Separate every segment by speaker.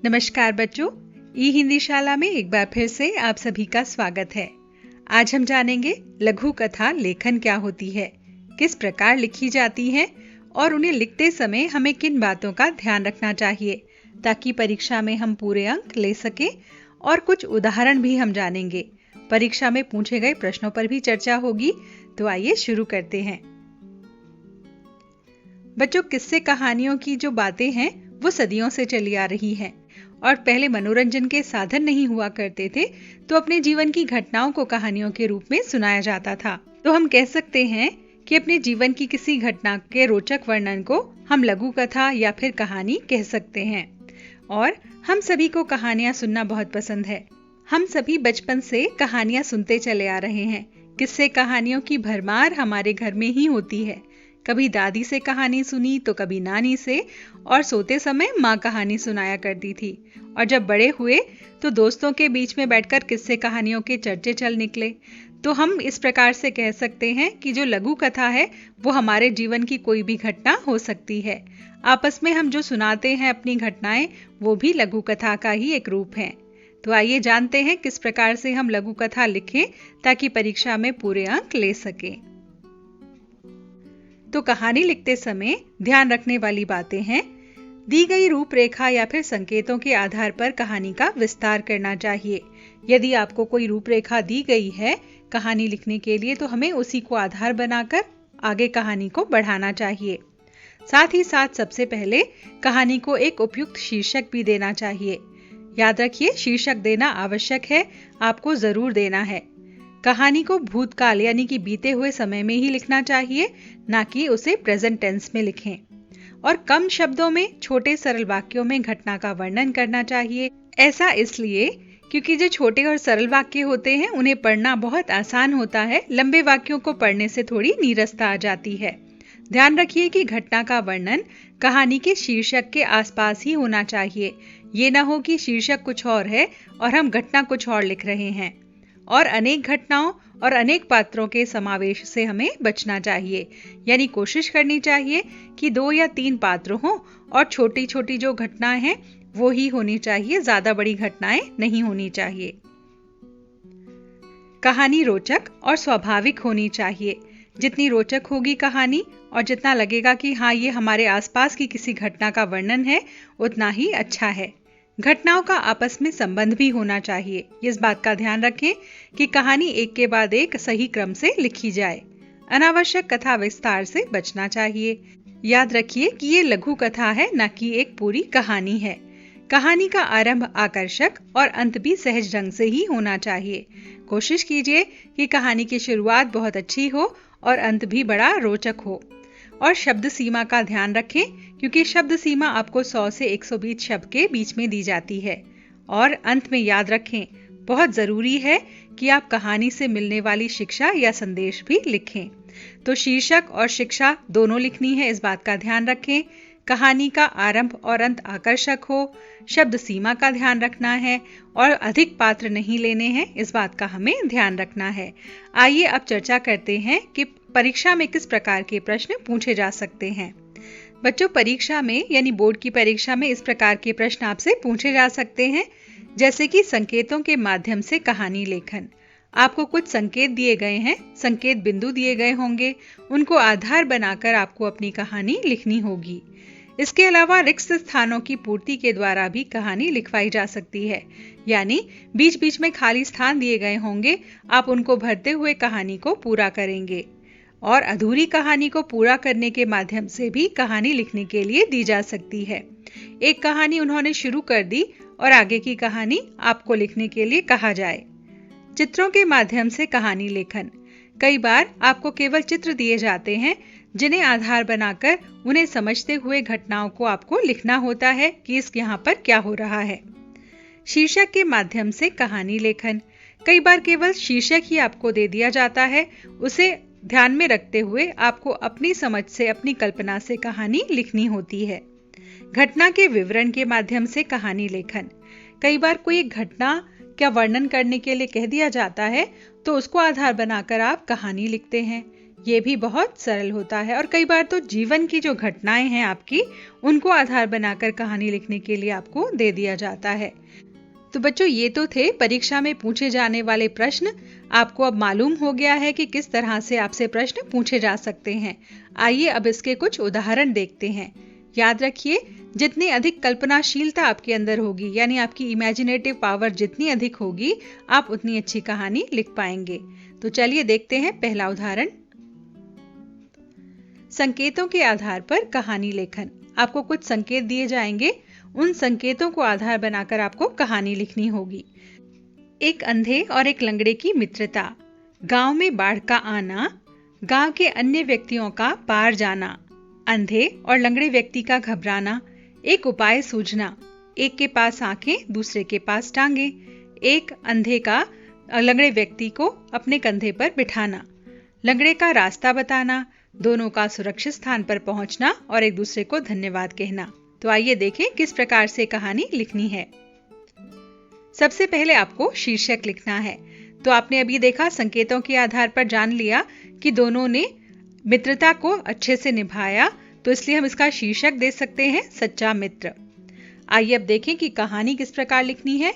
Speaker 1: नमस्कार बच्चों, ई हिंदी शाला में एक बार फिर से आप सभी का स्वागत है। आज हम जानेंगे लघु कथा लेखन क्या होती है, किस प्रकार लिखी जाती है और उन्हें लिखते समय हमें किन बातों का ध्यान रखना चाहिए ताकि परीक्षा में हम पूरे अंक ले सकें। और कुछ उदाहरण भी हम जानेंगे। परीक्षा में पूछे गए प्रश्नों पर भी चर्चा होगी। तो आइए शुरू करते हैं। बच्चों, किस्से कहानियों की जो बातें हैं वो सदियों से चली आ रही हैं और पहले मनोरंजन के साधन नहीं हुआ करते थे, तो अपने जीवन की घटनाओं को कहानियों के रूप में सुनाया जाता था। तो हम कह सकते हैं कि अपने जीवन की किसी घटना के रोचक वर्णन को हम लघु कथा या फिर कहानी कह सकते हैं। और हम सभी को कहानियां सुनना बहुत पसंद है। हम सभी बचपन से कहानियां सुनते चले आ रहे हैं। किस्से कहानियों की भरमार हमारे घर में ही होती है। कभी दादी से कहानी सुनी तो कभी नानी से, और सोते समय माँ कहानी सुनाया करती थी। और जब बड़े हुए तो दोस्तों के बीच में बैठकर किस्से कहानियों के चर्चे चल निकले। तो हम इस प्रकार से कह सकते हैं कि जो लघु कथा है वो हमारे जीवन की कोई भी घटना हो सकती है। आपस में हम जो सुनाते हैं अपनी घटनाएं, वो भी लघु कथा का ही एक रूप है। तो आइए जानते हैं किस प्रकार से हम लघु कथा लिखें ताकि परीक्षा में पूरे अंक ले सकें। तो कहानी लिखते समय ध्यान रखने वाली बातें हैं। दी गई रूपरेखा या फिर संकेतों के आधार पर कहानी का विस्तार करना चाहिए। यदि आपको कोई रूपरेखा दी गई है कहानी लिखने के लिए, तो हमें उसी को आधार बनाकर आगे कहानी को बढ़ाना चाहिए। साथ ही साथ सबसे पहले कहानी को एक उपयुक्त शीर्षक भी देना चाहिए। याद रखिए, शीर्षक देना आवश्यक है, आपको जरूर देना है। कहानी को भूतकाल यानी कि बीते हुए समय में ही लिखना चाहिए, ना कि उसे प्रेजेंट टेंस में लिखें। और कम शब्दों में छोटे सरल वाक्यों में घटना का वर्णन करना चाहिए। ऐसा इसलिए क्योंकि जो छोटे और सरल वाक्य होते हैं उन्हें पढ़ना बहुत आसान होता है। लंबे वाक्यों को पढ़ने से थोड़ी नीरसता आ जाती है। ध्यान रखिए कि घटना का वर्णन कहानी के शीर्षक के आसपास ही होना चाहिए। ये ना हो कि शीर्षक कुछ और है और हम घटना कुछ और लिख रहे हैं। और अनेक घटनाओं और अनेक पात्रों के समावेश से हमें बचना चाहिए। यानी कोशिश करनी चाहिए कि 2 या 3 पात्र हों और छोटी छोटी जो घटनाएं हैं वो ही होनी चाहिए, ज्यादा बड़ी घटनाएं नहीं होनी चाहिए। कहानी रोचक और स्वाभाविक होनी चाहिए। जितनी रोचक होगी कहानी और जितना लगेगा कि हाँ, ये हमारे आसपास की किसी घटना का वर्णन है, उतना ही अच्छा है। घटनाओं का आपस में संबंध भी होना चाहिए। इस बात का ध्यान रखें कि कहानी एक के बाद एक सही क्रम से लिखी जाए। अनावश्यक कथा विस्तार से बचना चाहिए। याद रखिए कि ये लघु कथा है, न कि एक पूरी कहानी है। कहानी का आरंभ आकर्षक और अंत भी सहज ढंग से ही होना चाहिए। कोशिश कीजिए कि कहानी की शुरुआत बहुत अच्छी हो और अंत भी बड़ा रोचक हो। और शब्द सीमा का ध्यान रखें, क्योंकि शब्द सीमा आपको 100 से 120 शब्द के बीच में दी जाती है। और अंत में याद रखें, बहुत जरूरी है कि आप कहानी से मिलने वाली शिक्षा या संदेश भी लिखें। तो शीर्षक और शिक्षा दोनों लिखनी है, इस बात का ध्यान रखें। कहानी का आरंभ और अंत आकर्षक हो, शब्द सीमा का ध्यान रखना है और अधिक पात्र नहीं लेने हैं, इस बात का हमें ध्यान रखना है। आइए अब चर्चा करते हैं कि परीक्षा में किस प्रकार के प्रश्न पूछे जा सकते हैं। बच्चों, परीक्षा में यानी बोर्ड की परीक्षा में इस प्रकार के प्रश्न आपसे पूछे जा सकते हैं, जैसे कि संकेतों के माध्यम से कहानी लेखन। आपको कुछ संकेत दिए गए हैं, संकेत बिंदु दिए गए होंगे, उनको आधार बनाकर आपको अपनी कहानी लिखनी होगी। इसके अलावा रिक्त स्थानों की पूर्ति के द्वारा भी कहानी लिखवाई जा सकती है। यानी बीच बीच में खाली स्थान दिए गए होंगे, आप उनको भरते हुए कहानी को पूरा करेंगे। और अधूरी कहानी को पूरा करने के माध्यम से भी कहानी लिखने के लिए दी जा सकती है। एक कहानी उन्होंने शुरू कर दी और आगे की कहानी आपको लिखने के लिए कहा जाए। चित्रों के माध्यम से कहानी लेखन। कई बार आपको केवल चित्र दिए जाते हैं, जिन्हें आधार बनाकर उन्हें समझते हुए घटनाओं को आपको लिखना होता है कि इस यहाँ पर क्या हो रहा है। शीर्षक के माध्यम से कहानी लेखन। कई बार केवल शीर्षक ही आपको दे दिया जाता है, उसे ध्यान में रखते हुए आपको अपनी समझ से, अपनी कल्पना से कहानी लिखनी होती है। घटना के विवरण के माध्यम से कहानी लेखन। कई बार कोई एक घटना का वर्णन करने के लिए कह दिया जाता है, तो उसको आधार बनाकर आप कहानी लिखते हैं। ये भी बहुत सरल होता है और कई बार तो जीवन की जो घटनाएं हैं आपकी, उनको आधार बनाकर कहानी लिखने के लिए आपको दे दिया जाता है। तो बच्चों, ये तो थे परीक्षा में पूछे जाने वाले प्रश्न। आपको अब मालूम हो गया है कि किस तरह से आपसे प्रश्न पूछे जा सकते हैं। आइए अब इसके कुछ उदाहरण देखते हैं। याद रखिए, जितनी अधिक कल्पनाशीलता आपके अंदर होगी, यानी आपकी इमेजिनेटिव पावर जितनी अधिक होगी, आप उतनी अच्छी कहानी लिख पाएंगे। तो चलिए देखते हैं पहला उदाहरण। संकेतों के आधार पर कहानी लेखन। आपको कुछ संकेत दिए जाएंगे, उन संकेतों को आधार बनाकर आपको कहानी लिखनी होगी। एक अंधे और एक लंगड़े की मित्रता, गांव में बाढ़ का आना, गांव के अन्य व्यक्तियों का पार जाना, अंधे और लंगड़े व्यक्ति का घबराना, एक उपाय सूझना, एक के पास आंखें दूसरे के पास टांगे, एक अंधे का लंगड़े व्यक्ति को अपने कंधे पर बिठाना, लंगड़े का रास्ता बताना, दोनों का सुरक्षित स्थान पर पहुंचना और एक दूसरे को धन्यवाद कहना। तो आइए देखें किस प्रकार से कहानी लिखनी है। सबसे पहले आपको शीर्षक लिखना है। तो आपने अभी देखा, संकेतों के आधार पर जान लिया कि दोनों ने मित्रता को अच्छे से निभाया, तो इसलिए हम इसका शीर्षक दे सकते हैं सच्चा मित्र। आइए अब देखें कि कहानी किस प्रकार लिखनी है।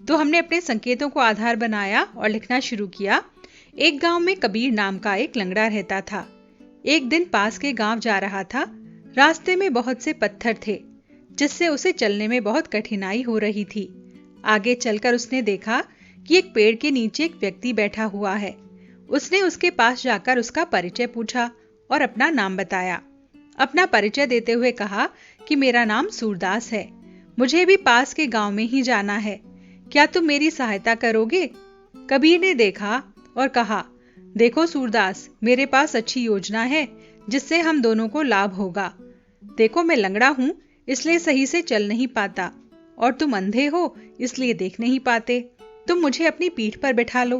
Speaker 1: तो हमने अपने संकेतों को आधार बनाया और लिखना शुरू किया। एक गांव में कबीर नाम का एक लंगड़ा रहता था। एक दिन पास के गांव जा रहा था। रास्ते में बहुत से पत्थर थे, जिससे उसे चलने में बहुत कठिनाई हो रही थी। आगे चलकर उसने देखा कि एक पेड़ के नीचे एक व्यक्ति बैठा हुआ है। उसने उसके पास जाकर उसका परिचय पूछा और अपना नाम बताया। अपना परिचय देते हुए कहा कि मेरा नाम सूरदास है, मुझे भी पास के गांव में ही जाना है, क्या तुम मेरी सहायता करोगे? कबीर ने देखा और कहा, देखो सूरदास, मेरे पास अच्छी योजना है जिससे हम दोनों को लाभ होगा। देखो, मैं लंगड़ा हूं, इसलिए सही से चल नहीं पाता, और तुम अंधे हो, इसलिए देख नहीं पाते। तुम मुझे अपनी पीठ पर बैठा लो,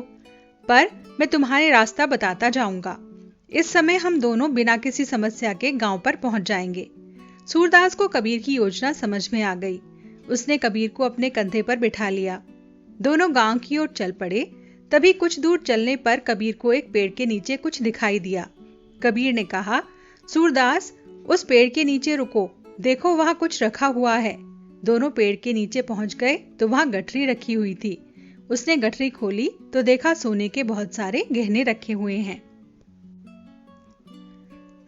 Speaker 1: पर मैं तुम्हारे रास्ता बताता जाऊंगा। इस समय हम दोनों बिना किसी समस्या के गांव पर पहुंच जाएंगे। सूरदास को कबीर की योजना समझ में आ गई। उसने कबीर को अपने कंधे पर बिठा लिया। दोनों गांव की ओर चल पड़े। तभी कुछ दूर चलने पर कबीर को एक पेड़ के नीचे कुछ दिखाई दिया। कबीर ने कहा, सूरदास, उस पेड़ के नीचे रुको, देखो वहां कुछ रखा हुआ है। दोनों पेड़ के नीचे पहुंच गए तो वहां गठरी रखी हुई थी। उसने गठरी खोली तो देखा सोने के बहुत सारे गहने रखे हुए हैं।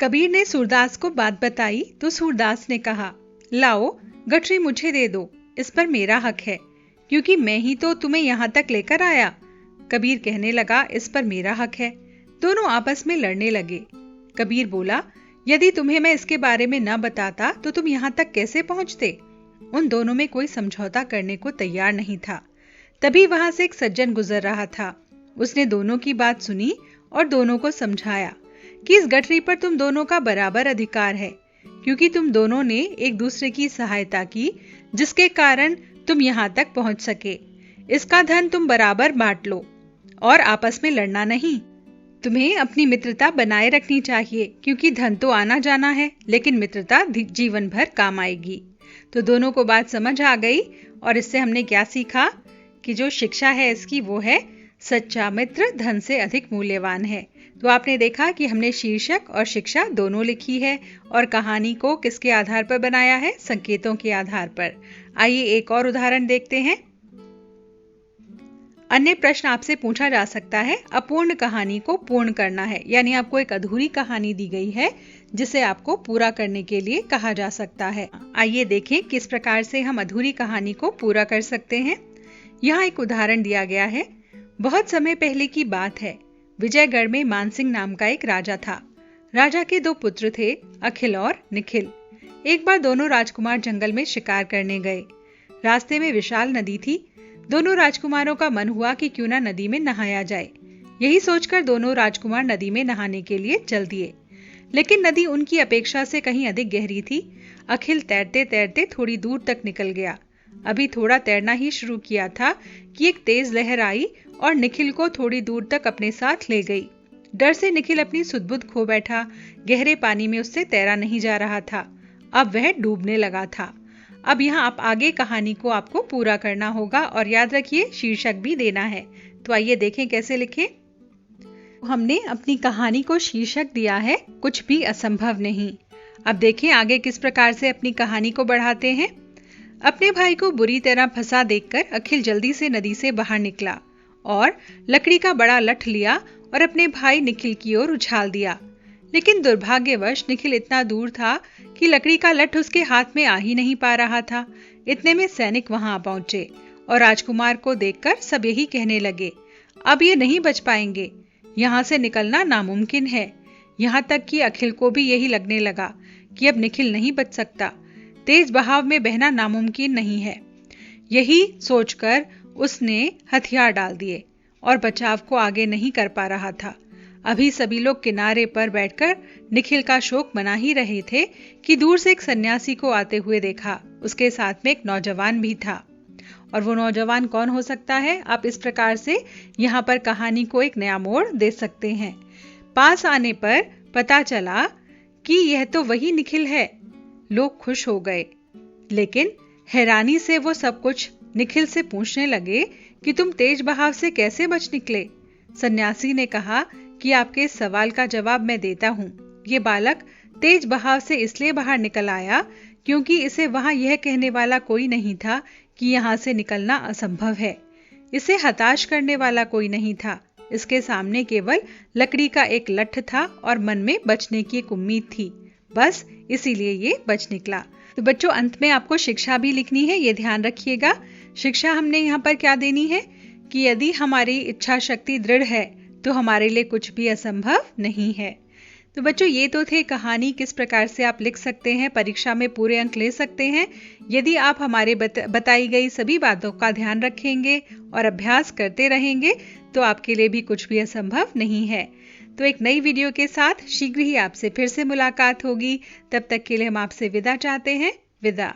Speaker 1: कबीर ने सूरदास को बात बताई तो सूरदास ने कहा, लाओ, गठरी मुझे दे दो, इस पर मेरा हक है, क्योंकि मैं ही तो तुम्हें यहाँ तक लेकर आया। कबीर कहने लगा, इस पर मेरा हक है। दोनों आपस में लड़ने लगे। कबीर बोला, यदि तुम्हें मैं इसके बारे में न बताता तो तुम यहाँ तक कैसे पहुंचते? उन दोनों में कोई समझौता करने को तैयार नहीं था। तभी वहां से एक सज्जन गुजर रहा था। उसने दोनों की बात सुनी और दोनों को समझाया कि इस गठरी पर तुम दोनों का बराबर अधिकार है, क्योंकि तुम दोनों ने एक दूसरे की सहायता की, जिसके कारण तुम यहाँ तक पहुंच सके। इसका धन तुम बराबर बांट लो और आपस में लड़ना नहीं। तुम्हें अपनी मित्रता बनाए रखनी चाहिए, क्योंकि धन तो आना जाना है, लेकिन मित्रता जीवन भर काम आएगी। तो दोनों को बात समझ आ गई और इससे हमने क्या सीखा कि जो शिक्षा है इसकी वो है, सच्चा मित्र धन से अधिक मूल्यवान है। तो आपने देखा कि हमने शीर्षक और शिक्षा दोनों लिखी है और कहानी को किसके आधार पर बनाया है? संकेतों के आधार पर। आइए एक और उदाहरण देखते हैं। अन्य प्रश्न आपसे पूछा जा सकता है, अपूर्ण कहानी को पूर्ण करना है, यानी आपको एक अधूरी कहानी दी गई है जिसे आपको पूरा करने के लिए कहा जा सकता है। आइए देखें किस प्रकार से हम अधूरी कहानी को पूरा कर सकते हैं। यहाँ एक उदाहरण दिया गया है। बहुत समय पहले की बात है। विजयगढ़ में मानसिंह नाम का एक राजा था। राजा के 2 पुत्र थे, अखिल और निखिल। एक बार दोनों राजकुमार जंगल में शिकार करने गए। रास्ते में विशाल नदी थी। दोनों राजकुमारों का मन हुआ कि क्यों ना नदी में नहाया जाए। यही सोचकर दोनों राजकुमार नदी में नहाने के लिए चल दिए, लेकिन नदी उनकी अपेक्षा से कहीं अधिक गहरी थी। अखिल तैरते तैरते थोड़ी दूर तक निकल गया। अभी थोड़ा तैरना ही शुरू किया था कि एक तेज लहर आई और निखिल को थोड़ी दूर तक अपने साथ ले गई। डर से निखिल अपनी सुध-बुध खो बैठा। गहरे पानी में उससे तैरा नहीं जा रहा था। अब वह डूबने लगा था। अब यहाँ आप आगे कहानी को आपको पूरा करना होगा और याद रखिए शीर्षक भी देना है। तो आइए देखें कैसे लिखें। हमने अपनी कहानी को शीर्षक दिया है कुछ भी असंभव नहीं। अब देखें आगे किस प्रकार से अपनी कहानी को बढ़ाते हैं। अपने भाई को बुरी तरह फंसा देखकर अखिल जल्दी से नदी से बाहर निकला और लकड़ी का बड़ा लठ लिया और अपने भाई निखिल की ओर उछाल दिया। लेकिन दुर्भाग्यवश निखिल इतना दूर था कि लकड़ी का लठ उसके हाथ में आ ही नहीं पा रहा था। इतने में सैनिक वहां पहुंचे और राजकुमार को देखकर सब यही कहने लगे, अब ये नहीं बच पाएंगे, यहाँ से निकलना नामुमकिन है। यहाँ तक कि अखिल को भी यही लगने लगा कि अब निखिल नहीं बच सकता, तेज बहाव में बहना नामुमकिन नहीं है। यही सोचकर उसने हथियार डाल दिए और बचाव को आगे नहीं कर पा रहा था। अभी सभी लोग किनारे पर बैठकर निखिल का शोक मना ही रहे थे कि दूर से एक सन्यासी को आते हुए देखा। उसके साथ में एक नौजवान भी था। और वो नौजवान कौन हो सकता है? आप इस प्रकार से यहाँ पर कहानी को एक नया मोड़ दे सकते हैं। पास आने पर पता चला कि यह तो वही निखिल है। लोग खुश हो गए, लेकिन हैरानी से वो सब कुछ निखिल से पूछने लगे कि तुम तेज बहाव से कैसे बच निकले। सन्यासी ने कहा कि आपके इस सवाल का जवाब मैं देता हूँ। ये बालक तेज बहाव से इसलिए बाहर निकल आया क्योंकि इसे वहां यह कहने वाला कोई नहीं था कि यहाँ से निकलना असंभव है। इसे हताश करने वाला कोई नहीं था। इसके सामने केवल लकड़ी का एक लठ था और मन में बचने की एक उम्मीद थी। बस इसीलिए ये बच निकला। तो बच्चों, अंत में आपको शिक्षा भी लिखनी है, ये ध्यान रखिएगा। शिक्षा हमने यहाँ पर क्या देनी है कि यदि हमारी इच्छा शक्ति दृढ़ है तो हमारे लिए कुछ भी असंभव नहीं है। तो बच्चों, ये तो थे कहानी किस प्रकार से आप लिख सकते हैं, परीक्षा में पूरे अंक ले सकते हैं। यदि आप हमारे बताई गई सभी बातों का ध्यान रखेंगे और अभ्यास करते रहेंगे तो आपके लिए भी कुछ भी असंभव नहीं है। तो एक नई वीडियो के साथ शीघ्र ही आपसे फिर से मुलाकात होगी। तब तक के लिए हम आपसे विदा चाहते हैं। विदा।